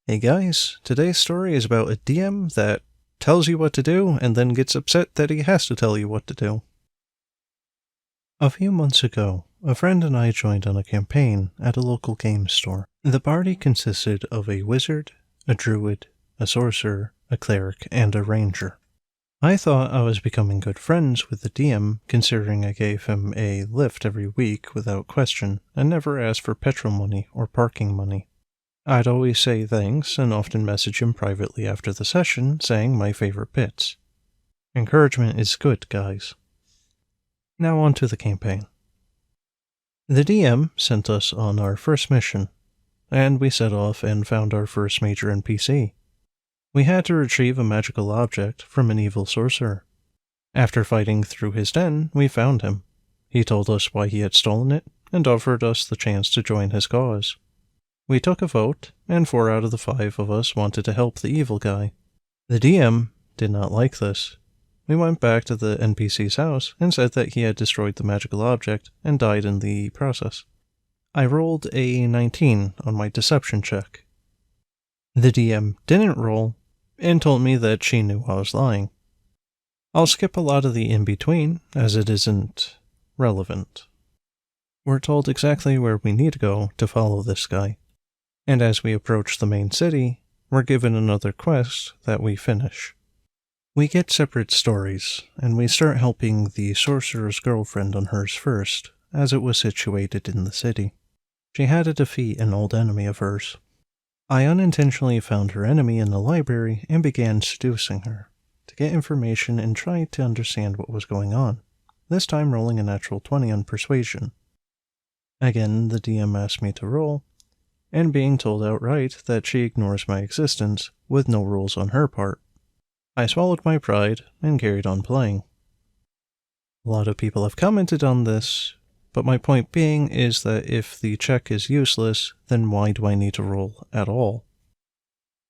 Hey guys, today's story is about a DM that tells you what to do and then gets upset that he has to tell you what to do. A few months ago, a friend and I joined on a campaign at a local game store. The party consisted of a wizard, a druid, a sorcerer, a cleric, and a ranger. I thought I was becoming good friends with the DM, considering I gave him a lift every week without question and never asked for petrol money or parking money. I'd always say thanks and often message him privately after the session saying my favorite bits. Encouragement is good, guys. Now on to the campaign. The DM sent us on our first mission, and we set off and found our first major NPC. We had to retrieve a magical object from an evil sorcerer. After fighting through his den, we found him. He told us why he had stolen it and offered us the chance to join his cause. We took a vote, and 4 out of the 5 of us wanted to help the evil guy. The DM did not like this. We went back to the NPC's house and said that he had destroyed the magical object and died in the process. I rolled a 19 on my deception check. The DM didn't roll and told me that she knew I was lying. I'll skip a lot of the in-between, as it isn't relevant. We're told exactly where we need to go to follow this guy. And as we approach the main city, we're given another quest that we finish. We get separate stories, and we start helping the sorcerer's girlfriend on hers first, as it was situated in the city. She had to defeat an old enemy of hers. I unintentionally found her enemy in the library and began seducing her, to get information and try to understand what was going on, this time rolling a natural 20 on persuasion. Again, the DM asked me to roll, and being told outright that she ignores my existence with no rules on her part. I swallowed my pride and carried on playing. A lot of people have commented on this, but my point being is that if the check is useless, then why do I need to roll at all?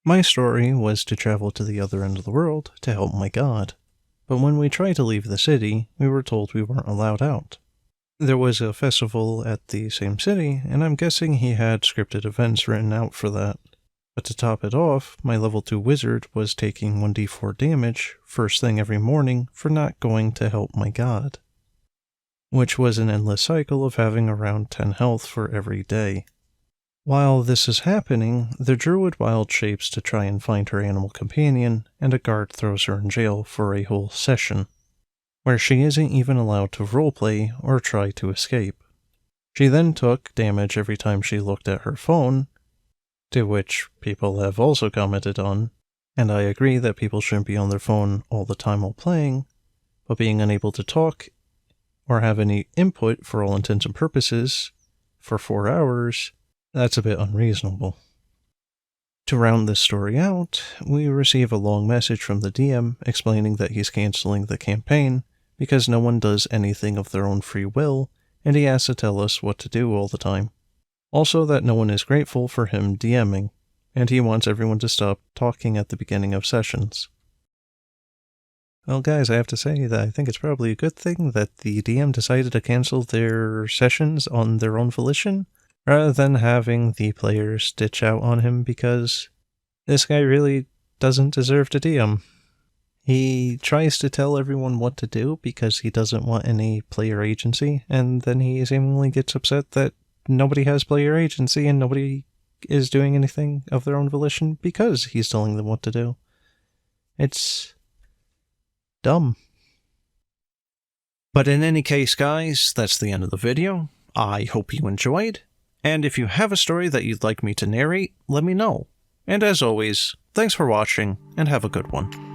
My story was to travel to the other end of the world to help my god, but when we tried to leave the city, we were told we weren't allowed out. There was a festival at the same city, and I'm guessing he had scripted events written out for that. But to top it off, my level 2 wizard was taking 1d4 damage first thing every morning for not going to help my god, which was an endless cycle of having around 10 health for every day. While this is happening, the druid wild shapes to try and find her animal companion, and a guard throws her in jail for a whole session, where she isn't even allowed to roleplay or try to escape. She then took damage every time she looked at her phone, to which people have also commented on, and I agree that people shouldn't be on their phone all the time while playing, but being unable to talk or have any input for all intents and purposes for 4 hours, that's a bit unreasonable. To round this story out, we receive a long message from the DM explaining that he's canceling the campaign because no one does anything of their own free will, and he has to tell us what to do all the time. Also that no one is grateful for him DMing, and he wants everyone to stop talking at the beginning of sessions. Well guys, I have to say that I think it's probably a good thing that the DM decided to cancel their sessions on their own volition, rather than having the players ditch out on him, because this guy really doesn't deserve to DM. He tries to tell everyone what to do because he doesn't want any player agency, and then he seemingly gets upset that nobody has player agency and nobody is doing anything of their own volition because he's telling them what to do. It's dumb. But in any case, guys, that's the end of the video. I hope you enjoyed, and if you have a story that you'd like me to narrate, let me know. And as always, thanks for watching, and have a good one.